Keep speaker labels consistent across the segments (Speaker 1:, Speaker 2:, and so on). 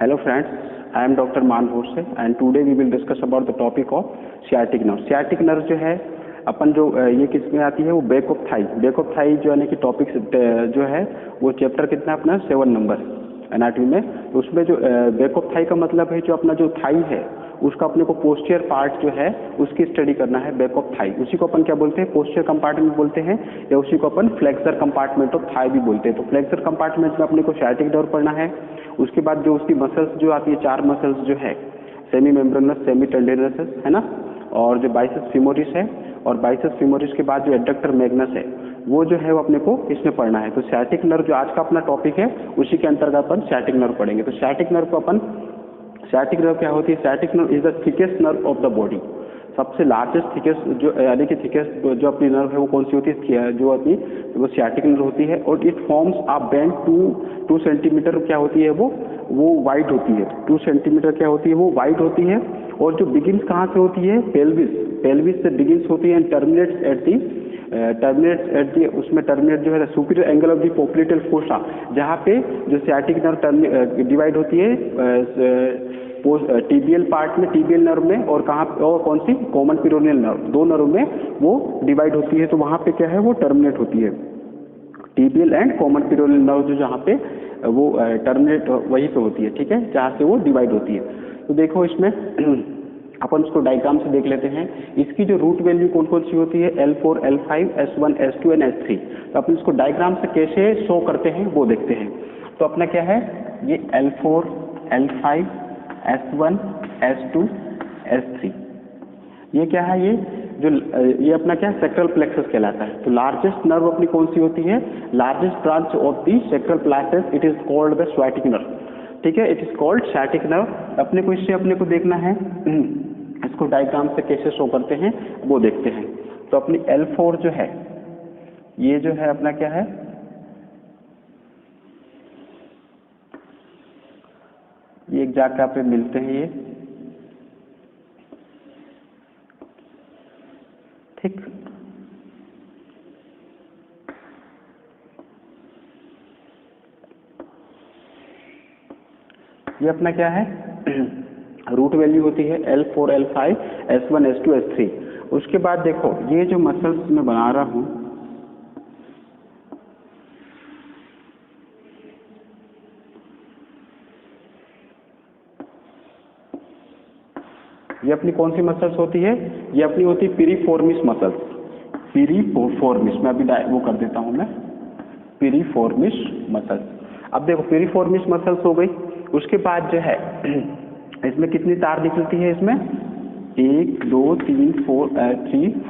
Speaker 1: Hello friends, I am Dr. मान Bhosle and today we will discuss about the topic of sciatic nerve. Sciatic nerve जो है अपन जो ये किस में आती है वो बैक ऑफ थाई जो यानी कि टॉपिक जो है वो चैप्टर कितना अपना 7 नंबर एनाटॉमी में। तो उसमें जो बैक ऑफ थाई का मतलब है जो अपना जो थाई है उसका अपने को पोस्टीरियर पार्ट जो है उसकी स्टडी करना है, बैक ऑफ थाई। उसी को अपन क्या बोलते हैं, पोस्टीरियर कंपार्टमेंट बोलते हैं, या उसी को अपन फ्लेक्सर कंपार्टमेंट ऑफ थाई भी बोलते हैं। तो फ्लेक्सर कंपार्टमेंट में अपने को साइटिक नर्व पढ़ना है। उसके बाद जो उसकी मसल्स जो आती है, 4 मसल्स जो है, सेमी मेम्ब्रेनस, सेमी टेंडरस है ना, और जो बाइसेप्स फीमोरिस है, और बाइसेप्स फीमोरिस के बाद जो एडक्टर मैग्नस है वो जो है वो अपने को इसमें पढ़ना है। तो साइटिक नर्व जो आज का अपना टॉपिक है उसी के अंतर्गत अपन साइटिक नर्व पढ़ेंगे। तो साइटिक नर्व को अपन, साइटिक नर्व क्या होती है, sciatic nerve is the thickest nerve of the body. सबसे लार्जेस्ट थिकेस्ट जो यानी कि थिकेस्ट जो अपनी नर्व है वो कौन सी होती है, जो अपनी वो साइटिक नर्व होती है। और it forms a band 2 centimetre क्या होती है वो वाइड होती है। 2 सेंटीमीटर क्या होती है वो वाइड होती है। और जो बिगिंस कहाँ से होती है, पेल्विस से बिगिंस होती है एंड टर्मिनेट्स एट दी उसमें टर्मिनेट जो है superior angle of the popliteal fossa, जहाँ पे जो साइटिक नर्व डिवाइड होती है टीबियल पार्ट में, टीबियल नर्व में, और कहाँ और कौन सी, कॉमन पेरोनियल नर्व, 2 नर्व में वो डिवाइड होती है। तो वहाँ पे क्या है वो टर्मिनेट होती है, tibial and common peroneal nerve जो जहाँ पे वो टर्मिनेट वहीं पे होती है, ठीक है, जहाँ से वो डिवाइड होती है। तो देखो इसमें अपन उसको डायग्राम से देख लेते हैं। इसकी जो रूट वैल्यू कौन कौन सी होती है, L4, L5, S1, S2 and S3। तो अपन इसको डायग्राम से कैसे शो करते हैं वो देखते हैं। तो अपना क्या है, ये L4, L5, S1, S2, S3, ये क्या है, ये अपना क्या सेक्टरल प्लेक्सस कहलाता है। तो लार्जेस्ट नर्व अपनी कौन सी होती है, largest branch of the sectoral plexus, it is called the sciatic nerve, ठीक है, it is called sciatic nerve. अपने को इससे अपने को देखना है इसको डायग्राम से कैसे शो करते हैं वो देखते हैं। तो अपनी L4 जो है ये जो है अपना क्या है, ये एक जगह पे मिलते हैं ये, ठीक। ये अपना क्या है रूट वैल्यू होती है L4, L5, S1, S2, S3। उसके बाद देखो ये जो मसल्स मैं बना रहा हूं, ये अपनी कौन सी मसल्स होती है, ये अपनी होती है पिरिफॉर्मिस मसल्स, पिरिफॉर्मिस। मैं अभी वो कर देता हूं मैं, पिरिफॉर्मिस मसल्स। अब देखो पिरिफॉर्मिस मसल्स हो गई। उसके बाद जो है इसमें कितनी तार निकलती है, इसमें 1 2 3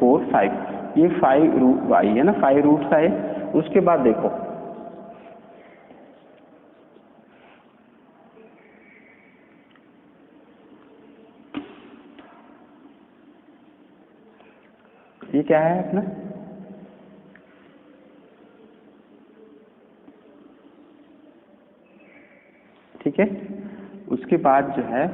Speaker 1: 4 5, ये 5 रूट आई है ना, 5 रूट्स आए। उसके बाद देखो ये क्या है अपना, ठीक है। उसके बाद जो है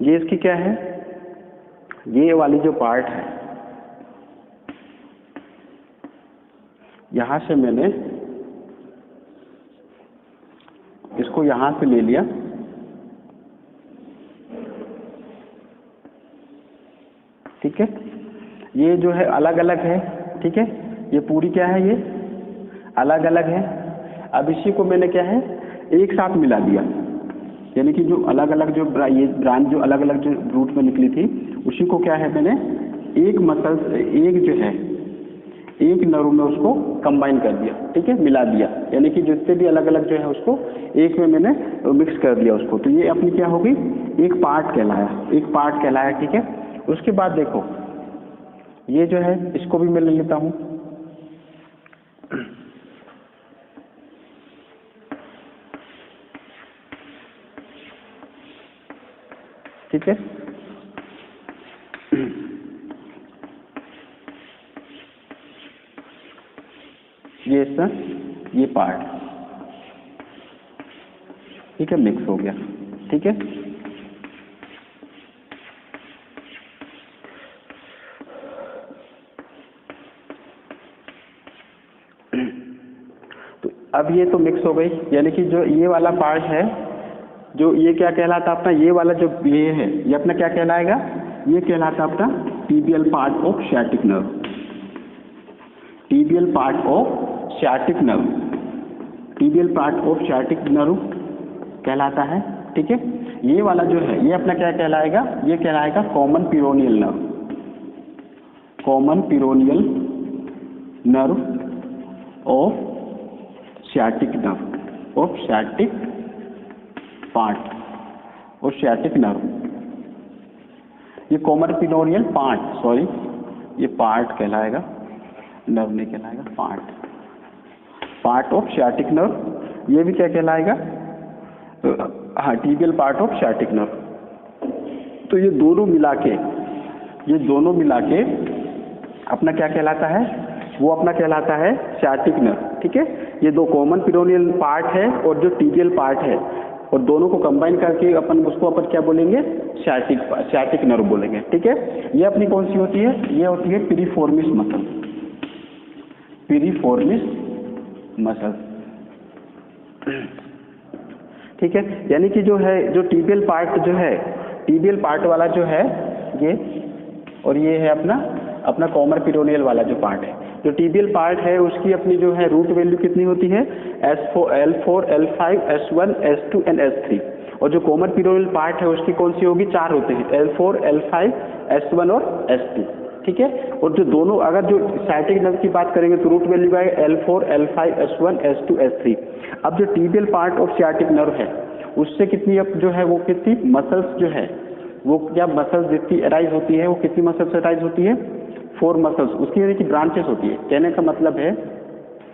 Speaker 1: ये इसकी क्या है, ये वाली जो पार्ट है यहां से मैंने इसको यहां से ले लिया, ठीक है। ये जो है अलग अलग है, ठीक है, ये पूरी क्या है, ये अलग अलग है। अब इसी को मैंने क्या है एक साथ मिला दिया, यानी कि जो अलग अलग जो ये ब्रांच जो अलग अलग जो रूट में निकली थी उसी को क्या है मैंने एक मसल, एक जो है एक नर्व में उसको कंबाइन कर दिया, ठीक है, मिला दिया, यानी कि जितने भी अलग अलग जो है उसको एक में मैंने मिक्स कर दिया उसको। तो ये अपनी क्या होगी, एक पार्ट कहलाया, ठीक है। उसके बाद देखो ये जो है इसको भी मैं ले लेता हूं, ठीक है। ये सर ये पार्ट, ठीक है, मिक्स हो गया, ठीक है। तो अब ये तो मिक्स हो गई, यानी कि जो ये वाला पार्ट है, जो ये क्या कहलाता अपना, ये वाला जो ये है, ये अपना क्या कहलाएगा, ये कहलाता अपना tibial part of sciatic nerve, tibial part of sciatic nerve, tibial part of sciatic nerve कहलाता है, ठीक है। ये वाला जो है ये अपना क्या कहलाएगा, ये कहलाएगा common peroneal nerve, common peroneal nerve of sciatic nerve, of sciatic part और सियाटिक नर्व। ये कॉमन पिरोनियल पार्ट, सॉरी ये पार्ट कहलाएगा, नर्व नहीं कहलाएगा, part, part of sciatic nerve. ये भी क्या कहलाएगा, हाँ, tibial part of sciatic nerve. तो ये दोनों मिला के, ये दोनों मिला के अपना क्या कहलाता है, वो अपना कहलाता है सियाटिक नर्व, ठीक है। ये दो कॉमन पिरोनियल पार्ट है और जो टीबियल पार्ट है, और दोनों को कंबाइन करके अपन उसको अपन क्या बोलेंगे, सियाटिक नर्व बोलेंगे, ठीक है। ये अपनी कौन सी होती है, ये होती है पिरिफॉर्मिस मसल, पिरिफॉर्मिस मसल, ठीक है। यानी कि जो है, जो टीबियल पार्ट जो है, टीबियल पार्ट वाला जो है ये, और ये है अपना कॉमन पिरोनियल वाला जो पार्ट है। जो टीबियल पार्ट है उसकी अपनी जो है रूट वैल्यू कितनी होती है, S4, L4, L5, S1, S2 and S3। और जो कॉमन पिरोनियल पार्ट है उसकी कौन सी होगी, 4 होते हैं, L4, L5, S1 और S2, ठीक है। और जो दोनों, अगर जो सियाटिक नर्व की बात करेंगे तो रूट वैल्यू आएगा L4, L5, S1, S2, S3। अब जो tibial part of sciatic nerve है उससे कितनी अब जो है वो कितनी मसल्स जो है वो क्या मसल्स जितनी अराइज होती है वो कितनी मसल्स अराइज होती है, 4 मसल्स, उसकी यानी कि ब्रांचेस होती है। कहने का मतलब है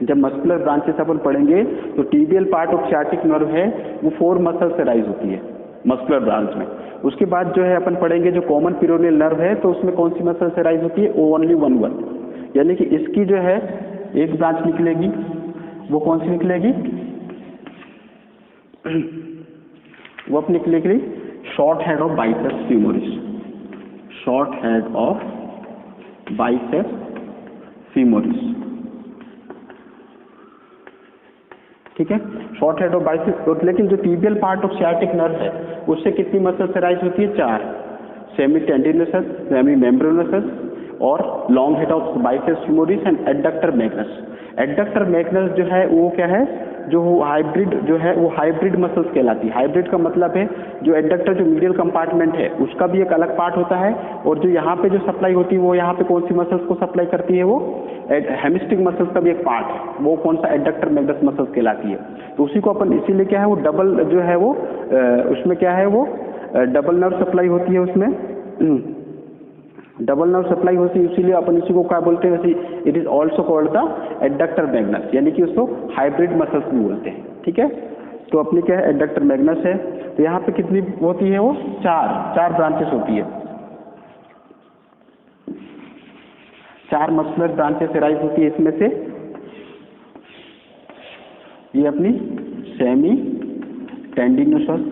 Speaker 1: जब मस्कुलर ब्रांचेस अपन पढ़ेंगे तो tibial part of sciatic nerve है वो 4 मसल्स से राइज होती है मस्कुलर ब्रांच में। उसके बाद जो है अपन पढ़ेंगे जो कॉमन पिरोनियल नर्व है तो उसमें कौन सी मसल से राइज होती है, ओनली 1, यानी कि इसकी जो है एक ब्रांच निकलेगी, वो कौन सी निकलेगी, वो अपनी निकलेगी short head of biceps femoris, short head of biceps femoris, ठीक है, शॉर्ट हेड ऑफ बाइसेप्स। लेकिन जो tibial part of sciatic nerve है उससे कितनी मसल से राइज होती है, 4, सेमी टेंडिनोसस, सेमी मेम्ब्रेनोसस और long head of biceps femoris and adductor Magnus. Adductor Magnus जो है वो क्या है, जो हाइब्रिड जो है वो हाइब्रिड मसल्स कहलाती है। हाइब्रिड का मतलब है जो एडक्टर जो मीडियल कंपार्टमेंट है उसका भी एक अलग पार्ट होता है, और जो यहाँ पे जो सप्लाई होती है वो यहाँ पे कौन सी मसल्स को सप्लाई करती है, वो हेमिस्टिक मसल्स का भी एक पार्ट है, वो कौन सा, एडक्टर मैग्नस मसल्स कहलाती है। तो उसी को अपन इसीलिए क्या है वो डबल जो है वो उसमें क्या है वो डबल नर्व सप्लाई होती है, उसमें डबल नर्व सप्लाई होती है, इसीलिए अपन इसी को क्या बोलते हैं, वैसे it is also called the adductor Magnus, यानी कि उसको हाइब्रिड मसल्स भी बोलते हैं, ठीक है। तो अपनी क्या है एडक्टर मैग्नस है। तो यहाँ पे कितनी होती है वो, 4 ब्रांचेस होती है, 4 मस्कुलर ब्रांचेस राइज होती है। इसमें से ये अपनी सेमी टेंडिनोसस,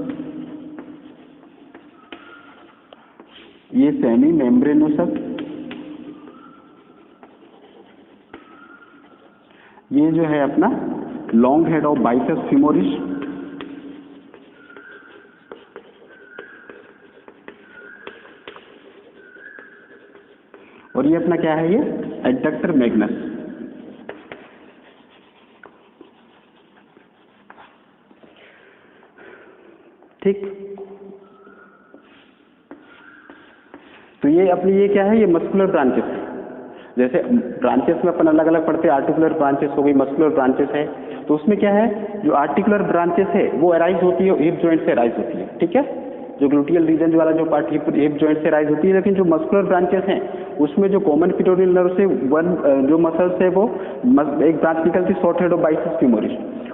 Speaker 1: ये सेमी मेम्ब्रेनोसस, ये जो है अपना long head of biceps femoris, और ये अपना क्या है, ये एडक्टर मैग्नस। ठीक, तो ये अपनी ये क्या है, ये मस्कुलर ब्रांचेस है। जैसे ब्रांचेस में अपन अलग अलग पढ़ते हैं, आर्टिकुलर ब्रांचेस हो गई, मस्कुलर ब्रांचेस है। तो उसमें क्या है, जो आर्टिकुलर ब्रांचेस है वो अराइज होती है हिप जॉइंट से अराइज होती है, ठीक है, जो ग्लूटियल रीजन वाला जो पार्ट हिप जॉइंट से राइज होती है। लेकिन जो मस्कुलर ब्रांचेस हैं उसमें जो कॉमन पिटोरियल नर्व से वन जो मसल्स है वो एक ब्रांच निकलती है short head of biceps femoris,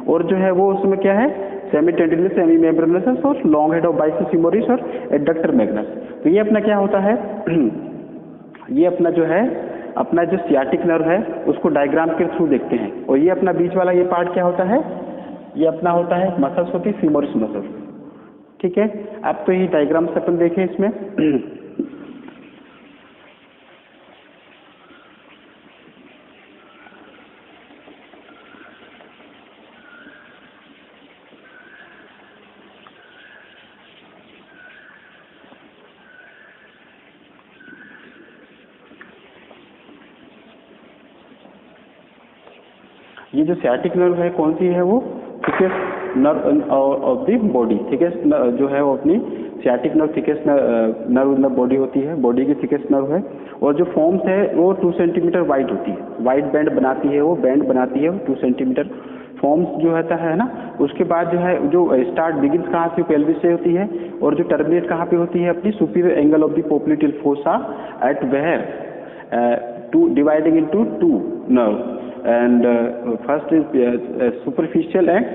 Speaker 1: और जो है वो उसमें क्या है सेमी टेंडिनस, सेमी मेम्ब्रेनस और long head of biceps femoris और एडक्टर मैग्नस। तो ये अपना क्या होता है ये अपना जो है अपना जो सियाटिक नर्व है उसको डायग्राम के थ्रू देखते हैं, और ये अपना बीच वाला ये पार्ट क्या होता है, ये अपना होता है मसल्स होती है फीमोरिस मसल। ठीक है, अब तो ये डायग्राम से अपन देखें इसमें। ये जो सियाटिक नर्व है कौन सी है, वो thickest nerve of the body, thickest जो है वो अपनी sciatic nerve thickest nerve body होती है, बॉडी की थिकेस्ट नर्व है, और जो फॉर्म्स है वो 2 सेंटीमीटर वाइड होती है, वाइड बैंड बनाती है, वो बैंड बनाती है 2 सेंटीमीटर फॉर्म्स जो रहता है ना। उसके बाद जो है जो स्टार्ट बिगिंस कहाँ से, पेल्विस से होती है, और जो टर्मिनेट कहाँ पे होती है, अपनी superior angle of the popliteal fossa at where to dividing into 2 nerve, and first is superficial and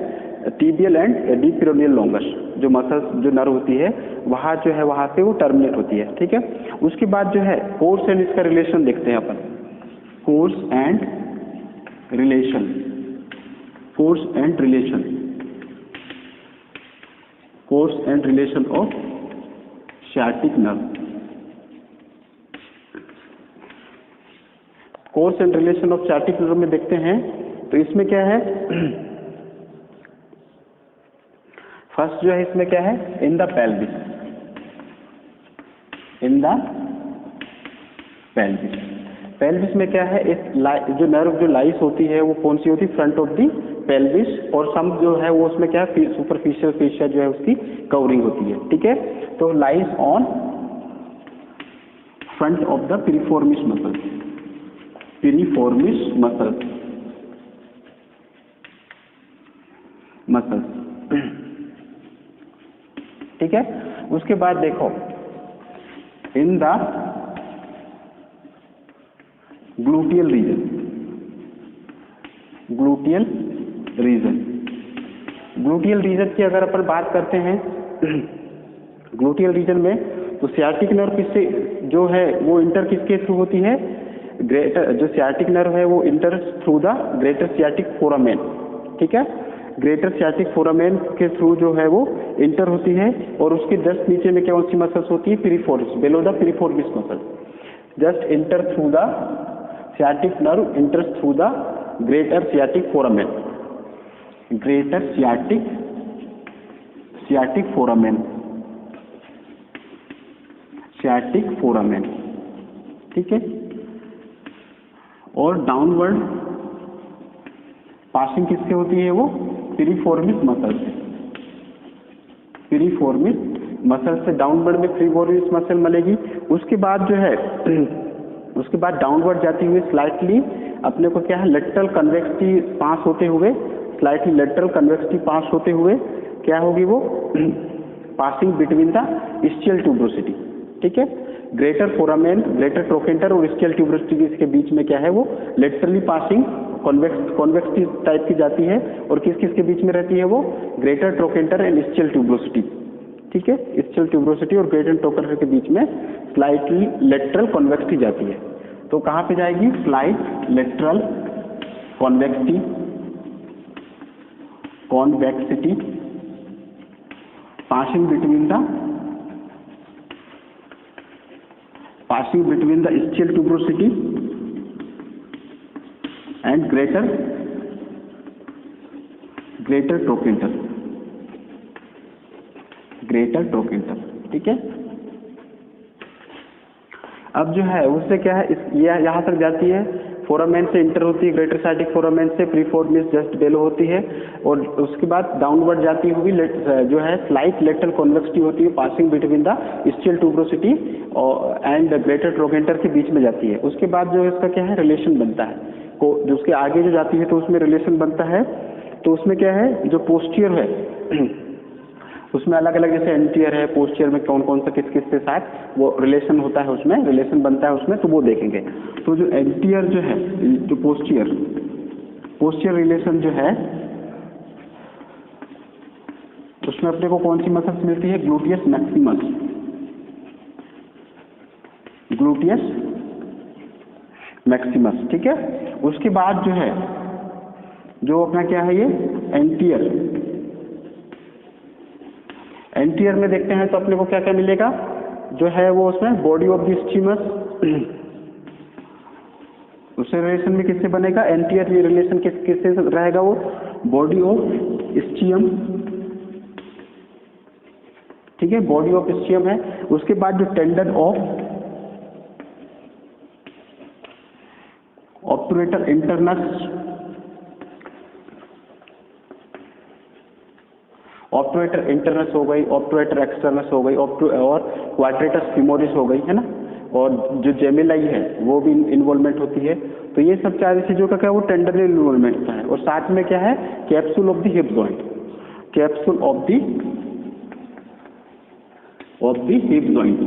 Speaker 1: tibial and deep peroneal longus, जो मसल्स जो नर्व होती है वहाँ जो है वहाँ से वो टर्मिनेट होती है। ठीक है, उसके बाद जो है कोर्स एंड इसका रिलेशन देखते हैं अपन, course and relation, course and relation, course and relation of sciatic nerve. Course and relation of sciatic nerve में देखते हैं तो इसमें क्या है, फर्स्ट जो है इसमें क्या है, in the pelvis, in the pelvis, pelvis में क्या है, इस जो नर्व जो लाइस होती है वो कौन सी होती है, फ्रंट ऑफ द पेल्विस, और सम जो है वो उसमें क्या है सुपरफिशियल फेशिया जो है उसकी कवरिंग होती है। ठीक है, तो lies on front of the piriformis muscle, piriformis muscle, muscle. ठीक है, उसके बाद देखो in the gluteal region, gluteal region, gluteal region की अगर अपन बात करते हैं ग्लूटियल रीजन में, तो सियाटिक नर्व किससे जो है वो इंटर किसके थ्रू होती है, ग्रेटर जो सियाटिक नर्व है वो inter through the greater sciatic foramen. ठीक है, ग्रेटर सियाटिक फोरामेन के थ्रू जो है वो इंटर होती है, और उसके जस्ट नीचे में कौन सी मसल्स होती है, piriformis, below the piriformis muscle, just inter through the sciatic nerve, inter through the greater sciatic foramen, greater sciatic foramen, sciatic foramen. ठीक है, और डाउनवर्ड पासिंग किससे होती है, वो पिरिफॉर्मिस मसल से, पिरिफॉर्मिस मसल से डाउनवर्ड में पिरिफॉर्मिस मसल मिलेगी। उसके बाद जो है उसके बाद डाउनवर्ड जाती हुई स्लाइटली अपने को क्या है, लेटरल कन्वेक्सिटी पास होते हुए, स्लाइटली लेटरल कन्वेक्सिटी पास होते हुए क्या होगी, वो passing between the ischial tuberosity. ठीक है, ग्रेटर फोरामेन, ग्रेटर ट्रोकेंटर और स्टियल ट्यूब्रोसिटी के बीच में क्या है, वो लेटरली पासिंग कॉन्वेक्सिटी टाइप की जाती है, और किस किस के बीच में रहती है, वो greater trochanter and Stiell tuberosity. ठीक है, स्टियल ट्यूब्रोसिटी और ग्रेटर ट्रोकेंटर के बीच में स्लाइटली लेटरल कॉन्वेक्सिटी जाती है। तो कहाँ पे जाएगी, slight lateral convexity, convexity passing between the ischial tuberosity and greater trochanter, greater trochanter. ठीक है, अब जो है उससे क्या है, यहाँ तक जाती है, फोरामेन से इंटर होती है, ग्रेटर सियाटिक फोरामेन से प्रीफोर्मिस जस्ट बेलो होती है, और उसके बाद डाउनवर्ड जाती हुई जो है स्लाइट लेटरल कॉन्वेक्सिटी होती है, passing between the ischial tuberosity and greater trochanter के बीच में जाती है। उसके बाद जो इसका क्या है, रिलेशन बनता है, जो उसके आगे जो जाती है तो उसमें रिलेशन बनता है। तो उसमें क्या है, जो पोस्टीरियर है उसमें अलग अलग जैसे एंटीरियर है, पोस्टीरियर में कौन कौन सा किस किस के साथ वो रिलेशन होता है, उसमें रिलेशन बनता है उसमें, तो वो देखेंगे। तो जो एंटीरियर जो है, जो पोस्टीरियर रिलेशन जो है, उसमें अपने को कौन सी मसल्स मिलती है? ग्लूटियस मैक्सिमस, ग्लूटियस मैक्सिमस, ठीक है। उसके बाद जो है, जो अपना क्या है ये एंटीरियर, एंटीरियर में देखते हैं तो अपने को क्या क्या मिलेगा? जो है वो उसमें बॉडी ऑफ द स्टीमस, उससे रिलेशन में किससे बनेगा? एंटीरियर ये रिलेशन किससे रहेगा? वो बॉडी ऑफ स्टीम, ठीक है, बॉडी ऑफ स्टीम है। उसके बाद जो tendon of obturator internus, obturator internus हो गई, ऑब्टूरेटर एक्सटर्नस हो गई, और क्वाड्रेटस फीमोरिस हो गई, है ना, और जो जेमिलाई है वो भी इन्वॉल्वमेंट होती है। तो ये सब चार चीजों का क्या वो टेंडन इन्वॉल्वमेंट होता है। और साथ में क्या है? Capsule of the hip joint, capsule of the hip joint,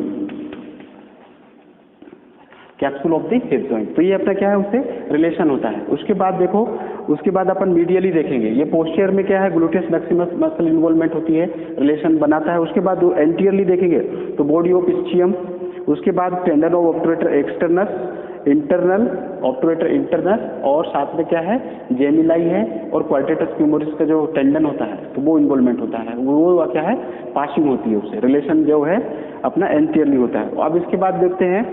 Speaker 1: capsule of the hip joint. तो ये अपना क्या है? उससे रिलेशन होता है। उसके बाद देखो, उसके बाद अपन मीडियली देखेंगे। ये पोस्टीरियर में क्या है? ग्लूटियस मैक्सिमस मसल इन्वॉल्वमेंट होती है, रिलेशन बनाता है। उसके बाद एंटीरियरली देखेंगे तो बॉडी ऑफ स्टीम, उसके बाद tendon of obturator externus, internal obturator internus, और साथ में क्या है? जेमिलाई है, और क्वाड्रेटस फ्यूमोरिस का जो टेंडन होता है तो वो इन्वॉल्वमेंट होता है। वो क्या है? पासिंग होती है उससे, रिलेशन जो है अपना एंटीरियरली होता है। अब इसके बाद देखते हैं,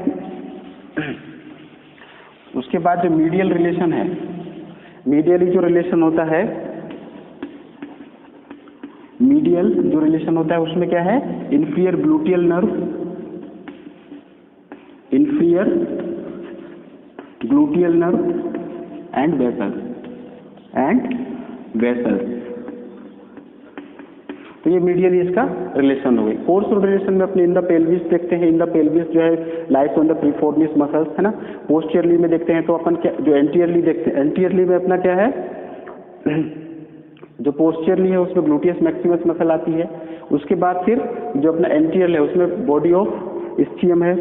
Speaker 1: उसके बाद जो मीडियल रिलेशन है, मीडियली जो रिलेशन होता है, मीडियल जो रिलेशन होता है उसमें क्या है? Inferior gluteal nerve, inferior gluteal nerve and vessel, तो ये मीडियली इसका रिलेशन हो गई। कोर्स रिलेशन में अपने इन द पेल्विस देखते हैं। इन द पेल्विस जो है लाइस ऑन द प्रीफोर्निस मसल्स, है ना। पोस्टीरियरली में देखते हैं तो अपन क्या, जो एंटीरियरली देखते हैं, एंटीरियरली में अपना क्या है? जो पोस्टीरियरली है उसमें ग्लूटियस मैक्सिमस मसल आती है। उसके बाद फिर जो अपना एंटीरियर है उसमें बॉडी ऑफ स्टीम है।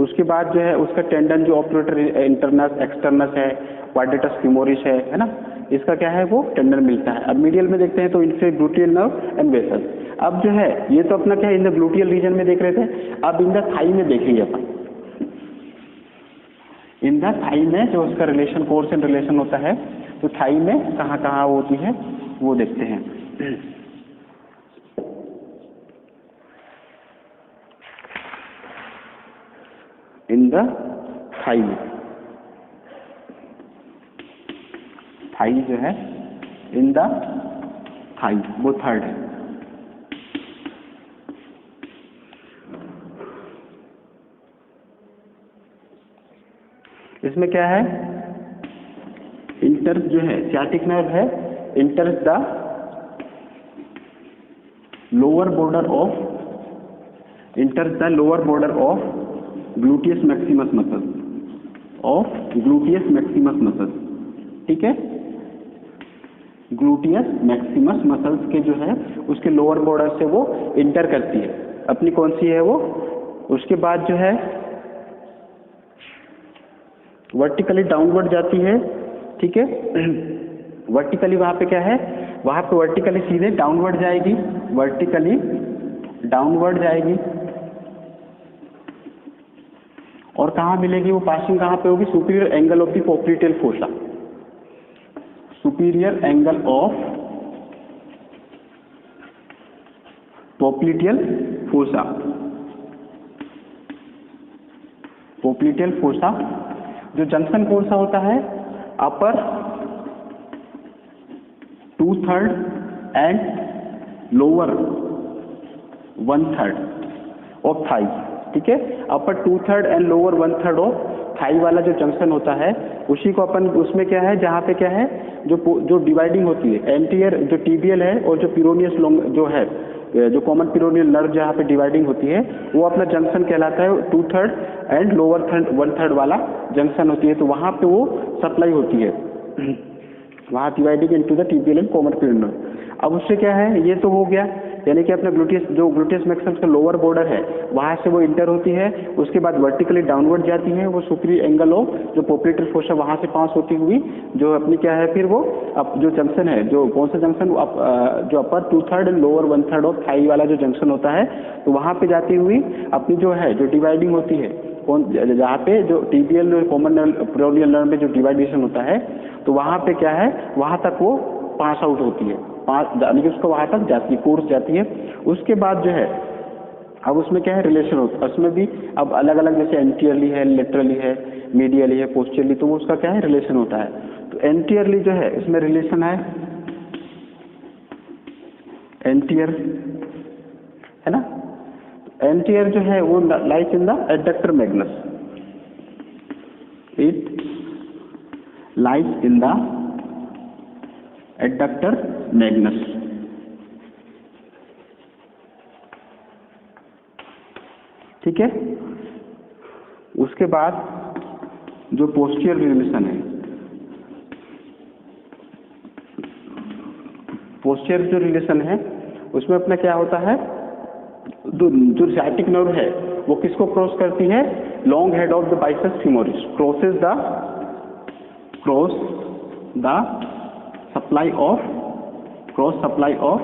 Speaker 1: उसके बाद जो है उसका टेंडन जो ऑब्टूरेटर इंटरनस एक्सटर्नस है, क्वाड्रेटस फ्यूमोरिस है ना, इसका क्या है? वो टेंडन मिलता है। अब मीडियल में देखते हैं तो इनसे ग्लूटियल नर्व एंड वेसल। अब जो है ये तो अपना क्या है? इन द ग्लूटियल रीजन में देख रहे थे। अब इन द थाई में देखेंगे अपन। इन द थाई में जो उसका रिलेशन, कोर्स एंड रिलेशन होता है, तो थाई में कहाँ कहाँ होती है वो देखते हैं। इन द थाई में, थाई जो है इन द थाई वो थर्ड है। इसमें क्या है? इंटर्स जो है सियाटिक नर्व है, इंटर्स the lower border of, इंटर्स the lower border of gluteus Maximus muscle, of gluteus Maximus muscle, ठीक है। ग्लूटियस मैक्सिमस मसल्स के जो है उसके लोअर बॉर्डर से वो इंटर करती है अपनी, कौन सी है वो। उसके बाद जो है वर्टिकली डाउनवर्ड जाती है, ठीक है। वर्टिकली वहां पे क्या है? वहां पे वर्टिकली सीधे डाउनवर्ड जाएगी, वर्टिकली डाउनवर्ड जाएगी। और कहाँ मिलेगी वो पासिंग? कहाँ पे होगी? Superior angle of the popliteal fossa, superior angle of popliteal fossa, popliteal fossa. जो जंक्शन कौन सा होता है? अपर 2/3 एंड लोअर 1/3 ऑफ थाई, ठीक है। अपर 2/3 एंड लोअर 1/3 ऑफ थाई वाला जो जंक्शन होता है उसी को अपन, उसमें क्या है, जहाँ पे क्या है, जो डिवाइडिंग होती है, एंटीरियर जो टीबियल है और जो पिरोनियस जो है, जो कॉमन पिरोनियल नर्व जहाँ पे डिवाइडिंग होती है वो अपना जंक्शन कहलाता है। 2/3 एंड लोअर 1/3 वाला जंक्शन होती है, तो वहाँ पे वो सप्लाई होती है, वहाँ dividing into the tibial and common peroneal nerve. अब उससे क्या है, ये तो हो गया, यानी कि अपना ग्लूटियस, जो ग्लूटियस मैक्सिमस का लोअर बॉर्डर है वहां से वो इंटर होती है, उसके बाद वर्टिकली डाउनवर्ड जाती है, वो सुपरी एंगल ऑफ जो पोप्लेटरी फोसा वहां से पास होती हुई जो अपनी क्या है, फिर वो अब जो जंक्शन है, जो कौन सा जंक्शन, जो अपर 2/3 एंड लोअर 1/3 ऑफ थाई वाला जो जंक्शन होता है, तो वहां पे जाती हुई अपनी जो है जो डिवाइडिंग होती है, कौन जहाँ पे जो टीबीएल कॉमन पेरोनियल नर्व में जो डिवाइडेशन होता है, तो वहां पे क्या है, वहां तक वो पास आउट होती है, पास यानी कि उसको वहां तक जाती है, कोर्स जाती है। उसके बाद जो है अब उसमें क्या है, रिलेशन होता है, उसमें भी अब अलग अलग, जैसे एंटीरियरली है, लेटरली है, मीडियली है, पोस्टीरियरली, तो वो उसका क्या है, रिलेशन होता है। तो एंटीरियरली जो है इसमें रिलेशन है एंटीरियर, है ना। एंटीरियर जो है वो like in the adductor Magnus, it like in the adductor Magnus. ठीक है। उसके बाद जो पोस्टीरियर रिलेशन है, पोस्टीरियर जो रिलेशन है उसमें अपना क्या होता है, जो साइटिक नर्व है वो किसको क्रॉस करती है, long head of the biceps femoris cross supply of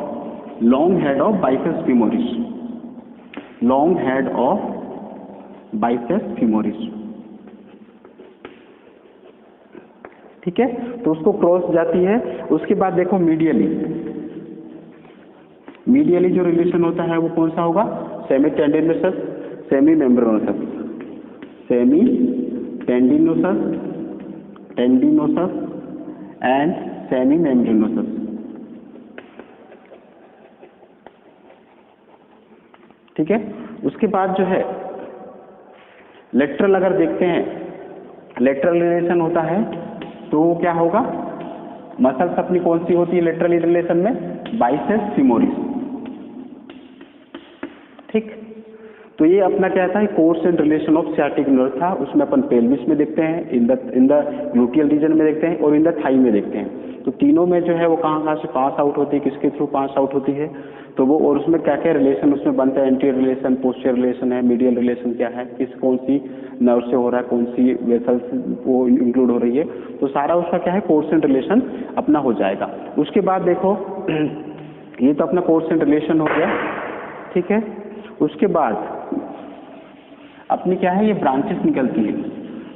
Speaker 1: long head of biceps femoris, long head of biceps femoris. ठीक है, तो उसको क्रॉस जाती है। उसके बाद देखो मीडियली जो रिलेशन होता है वो कौन सा होगा, semitendinosus, semimembranosus, semitendinosus and semimembranosus. ठीक है। उसके बाद जो है लेटरल, अगर देखते हैं लेटरल रिलेशन होता है तो क्या होगा, मसल्स अपनी कौन सी होती है लेटरल रिलेशन में, बाइसेप्स फीमोरिस। ठीक, तो ये अपना क्या था, course and relation of sciatic nerve था, उसमें अपन पेल्विस में देखते हैं, इन द ग्लूटियल रीजन में देखते हैं और इन द थाई में देखते हैं। तो तीनों में जो है वो कहाँ से पास आउट होती है, किसके थ्रू पास आउट होती है, तो वो, और उसमें क्या क्या रिलेशन उसमें बनता है, एंटीरियर रिलेशन, पोस्टीरियर रिलेशन है, मीडियल रिलेशन क्या है, किस कौन सी नर्व से हो रहा है, कौन सी वेसल्स वो इंक्लूड हो रही है, तो सारा उसका क्या है कोर्स एंड रिलेशन अपना हो जाएगा। उसके बाद देखो ये तो अपना कोर्स एंड रिलेशन हो गया। ठीक है। उसके बाद अपनी क्या है, ये ब्रांचेस निकलती है,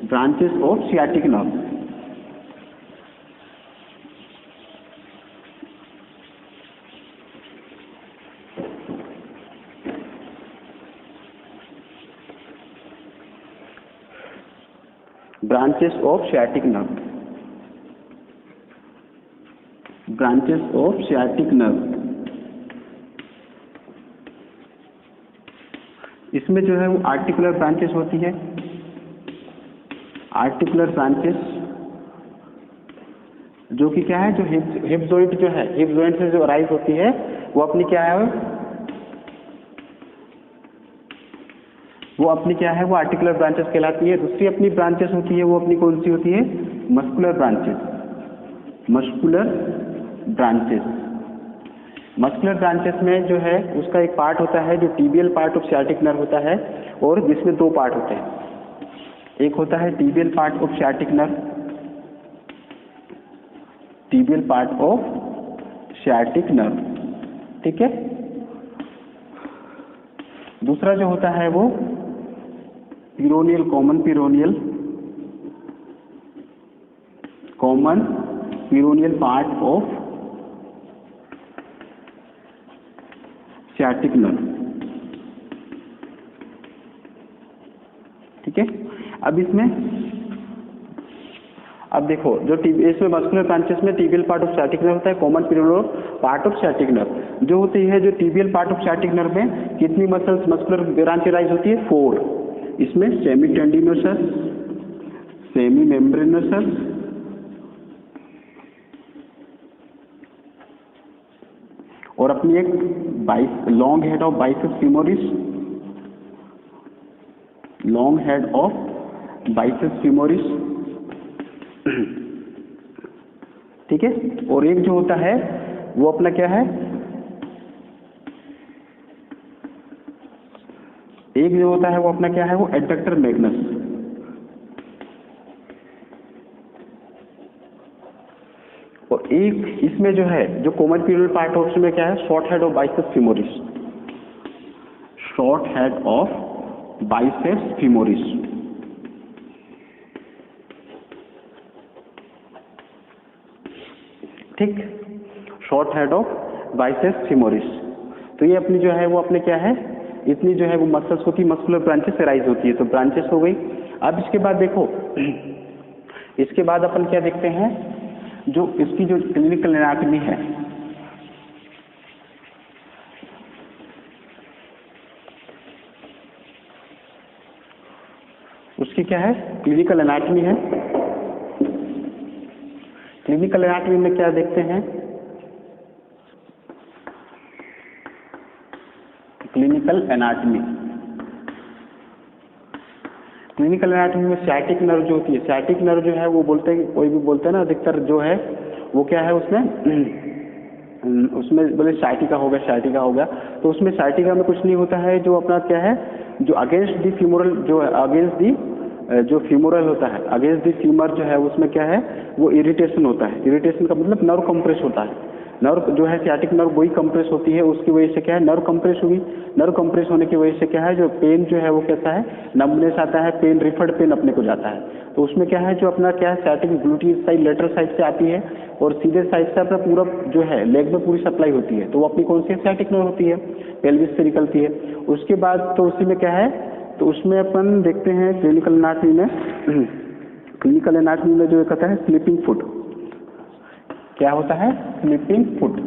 Speaker 1: branches of sciatic nerve. Branches of sciatic nerve, branches of sciatic nerve, इसमें जो है वो आर्टिकुलर ब्रांचेस होती है, आर्टिकुलर ब्रांचेस जो कि क्या है, जो हिप जॉइंट जो है, हिप जॉइंट से जो अराइज होती है वो अपनी क्या है, वो आर्टिकुलर ब्रांचेस कहलाती है। दूसरी अपनी ब्रांचेस होती है वो अपनी कौन सी होती है, muscular branches, muscular branches. Muscular branches में जो है उसका एक पार्ट होता है जो tibial part of sciatic nerve होता है, और जिसमें दो पार्ट होते हैं, एक होता है tibial part of sciatic nerve, tibial part of sciatic nerve. ठीक है। दूसरा जो होता है वो peroneal, common peroneal part of sciatic nerve. ठीक है। अब देखो जो इसमें मस्कुलर ब्रांचेस में tibial part of sciatic nerve होता है, common peroneal part of sciatic nerve जो होती है, जो tibial part of sciatic nerve में कितनी मसल्स मस्कुलर ब्रांचेस राइज होती है, 4। इसमें सेमी टेंडिनोसस, सेमी मेम्ब्रेनोसस, और अपनी एक long head of biceps femoris, long head of biceps femoris. ठीक है। और एक जो होता है वो अपना क्या है, एक जो होता है वो अपना क्या है, वो एडक्टर मैग्नस, और एक इसमें जो है जो कॉमन पीरियल पार्ट है उसमें क्या है, short head of biceps femoris, short head of biceps femoris. ठीक, short head of biceps femoris. तो ये अपनी जो है वो अपने क्या है, इतनी जो है वो मसल्स होती है, मस्कुलर ब्रांचेस से राइज होती है, तो ब्रांचेस हो गई। अब इसके बाद देखो, इसके बाद अपन क्या देखते हैं, जो इसकी जो क्लिनिकल एनाटॉमी है, उसकी क्या है, क्लिनिकल एनाटॉमी है। क्लिनिकल एनाटॉमी में क्या देखते हैं, क्लिनिकल एनाटॉमी, क्लिनिकल एनाटॉमी में सियाटिक नर्व जो होती है, सियाटिक नर्व जो है वो बोलते हैं, कोई भी बोलते हैं ना, अधिकतर जो है वो क्या है उसमें बोले साइटिका हो गया, साइटिका हो गया, तो उसमें साइटिका में कुछ नहीं होता है, जो अपना क्या है, जो अगेंस्ट दी फीमोरल, जो अगेंस्ट दी जो फीमोरल होता है, अगेंस्ट दी फीमर जो है उसमें क्या है, वो इरिटेशन होता है। इरिटेशन का मतलब नर्व कंप्रेस होता है, नर्व जो है सियाटिक नर्व वही कंप्रेस होती है, उसकी वजह से क्या है, नर्व कंप्रेस हुई, नर्व कंप्रेस होने की वजह से क्या है, जो पेन जो है वो कैसा है, नंबनेस आता है, पेन रिफर्ड पेन अपने को जाता है। तो उसमें क्या है, जो अपना क्या है, sciatic gluteus side lateral side से आती है और सीधे साइड से अपना पूरा जो है लेग में पूरी सप्लाई होती है, तो वो अपनी कौन सी सियाटिक नर्व होती है, पेल्विस से निकलती है। उसके बाद तो उसी में क्या है, तो उसमें अपन देखते हैं क्लिनिकल एनाटॉमी में, क्लिनिकल एनाटॉमी में जो कहता है स्लीपिंग फुट, क्या होता है, स्लीपिंग फुट।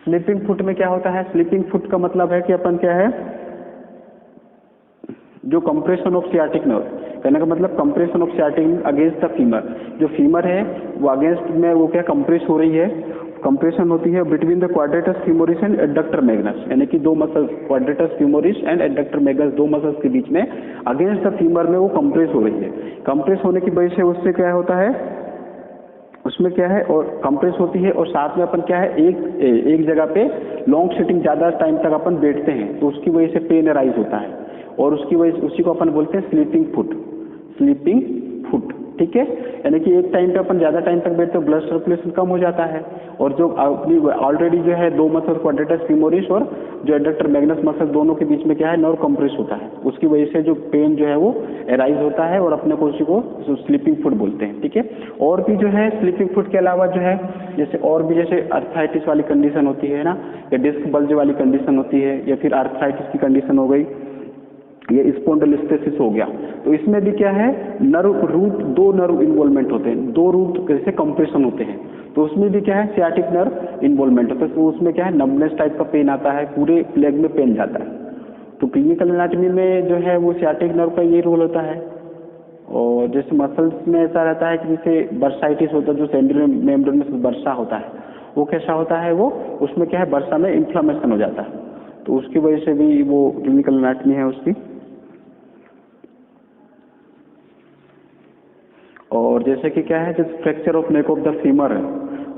Speaker 1: स्लीपिंग फुट में क्या होता है, स्लीपिंग फुट का मतलब है कि अपन क्या है, जो कंप्रेशन ऑफ सियाटिक नर्व, कहने का मतलब compression of sciatic against the femur, जो फीमर है वो अगेंस्ट में वो क्या कंप्रेस हो रही है, कंप्रेशन होती है between the quadratus femoris and adductor Magnus, यानी कि दो muscles quadratus femoris and adductor Magnus, दो मसल्स के बीच में अगेंस्ट द फीमर में वो कंप्रेस हो रही है। कंप्रेस होने की वजह से उससे क्या होता है, उसमें क्या है, और कंप्रेस होती है, और साथ में अपन क्या है, एक जगह पे लॉन्ग सिटिंग ज़्यादा टाइम तक अपन बैठते हैं, तो उसकी वजह से पेन अराइज होता है, और उसकी वजह से उसी को अपन बोलते हैं स्लीपिंग फुट, स्लीपिंग फुट। ठीक है, यानी कि एक टाइम पे अपन ज़्यादा टाइम तक बैठते हो, ब्लड सर्कुलेशन कम हो जाता है, और जो अपनी ऑलरेडी जो है दो मसल क्वाड्रेटस फीमोरिस और जो एडक्टर मैग्नस मसल दोनों के बीच में क्या है, नर्व कंप्रेस होता है, उसकी वजह से जो पेन जो है वो एराइज होता है, और अपने को उसी को स्लीपिंग फुट बोलते हैं। ठीक है, और भी जो है स्लीपिंग फुट के अलावा जो है, जैसे और भी जैसे अर्थराइटिस वाली कंडीशन होती है ना, या डिस्क बल्ज वाली कंडीशन होती है, या फिर अर्थराइटिस की कंडीशन हो गई, ये स्पॉन्डिलोलिस्थेसिस हो गया, तो इसमें भी क्या है, नर्व रूट, दो नर्व इन्वॉल्वमेंट होते हैं, दो रूट जैसे कंप्रेशन होते हैं, तो उसमें भी क्या है, सियाटिक नर्व इन्वॉल्वमेंट होता है, तो उसमें क्या है, नंबनेस टाइप का पेन आता है, पूरे लेग में पेन जाता है। तो क्लिनिकल एनाटॉमी में जो है वो सियाटिक नर्व का ये रोल होता है। और जैसे मसल्स में ऐसा रहता है कि जैसे बर्साइटिस होता है, जो सेंट्रल मेम्ब्रेन में बर्सा होता है, वो कैसा होता है, वो उसमें क्या है, बर्सा में इन्फ्लामेशन हो जाता है, तो उसकी वजह से भी वो क्लिनिकल एनाटॉमी है उसकी। और जैसे कि क्या है, जैसे fracture of neck of the femur है,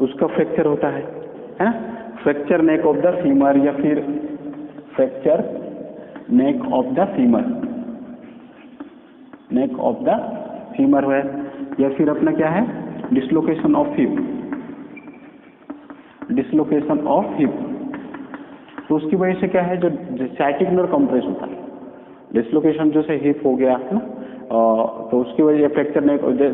Speaker 1: उसका फ्रैक्चर होता है ना, fracture neck of the femur, या फिर fracture neck of the femur, neck of the femur है, या फिर अपना क्या है, dislocation of hip, dislocation of hip, तो उसकी वजह से क्या है, जो सियाटिक नर्व कंप्रेस होता है, डिसलोकेशन जो से हिप हो गया है ना, तो उसकी वजह से फ्रैक्चर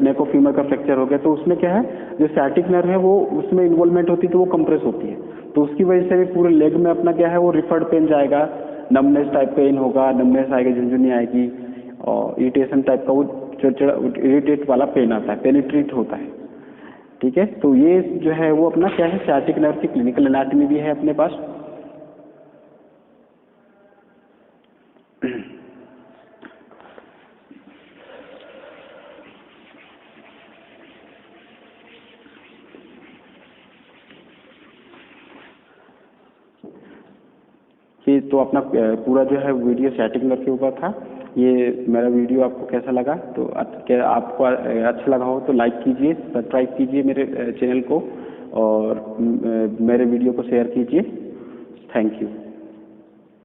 Speaker 1: नेक ऑफ फीमर का फ्रैक्चर हो गया, तो उसमें क्या है, जो सियाटिक नर्व है वो उसमें इन्वॉल्वमेंट होती है, तो वो कंप्रेस होती है, तो उसकी वजह से भी पूरे लेग में अपना क्या है, वो रिफर्ड पेन जाएगा, नमनेस टाइप पेन होगा, नमनेस आएगी, झुंझुनी आएगी, और इरिटेशन टाइप का वो चिड़चिड़ा इरिटेट वाला पेन आता है, पेनिट्रेट होता है। ठीक है, तो ये जो है वो अपना क्या है, सियाटिक नर्व की क्लिनिकल एनाटॉमी भी है अपने पास। कि तो अपना पूरा जो है वीडियो सियाटिक नर्व के ऊपर था। ये मेरा वीडियो आपको कैसा लगा, तो क्या आपको अच्छा लगा हो तो लाइक कीजिए, सब्सक्राइब कीजिए मेरे चैनल को और मेरे वीडियो को शेयर कीजिए। Thank you.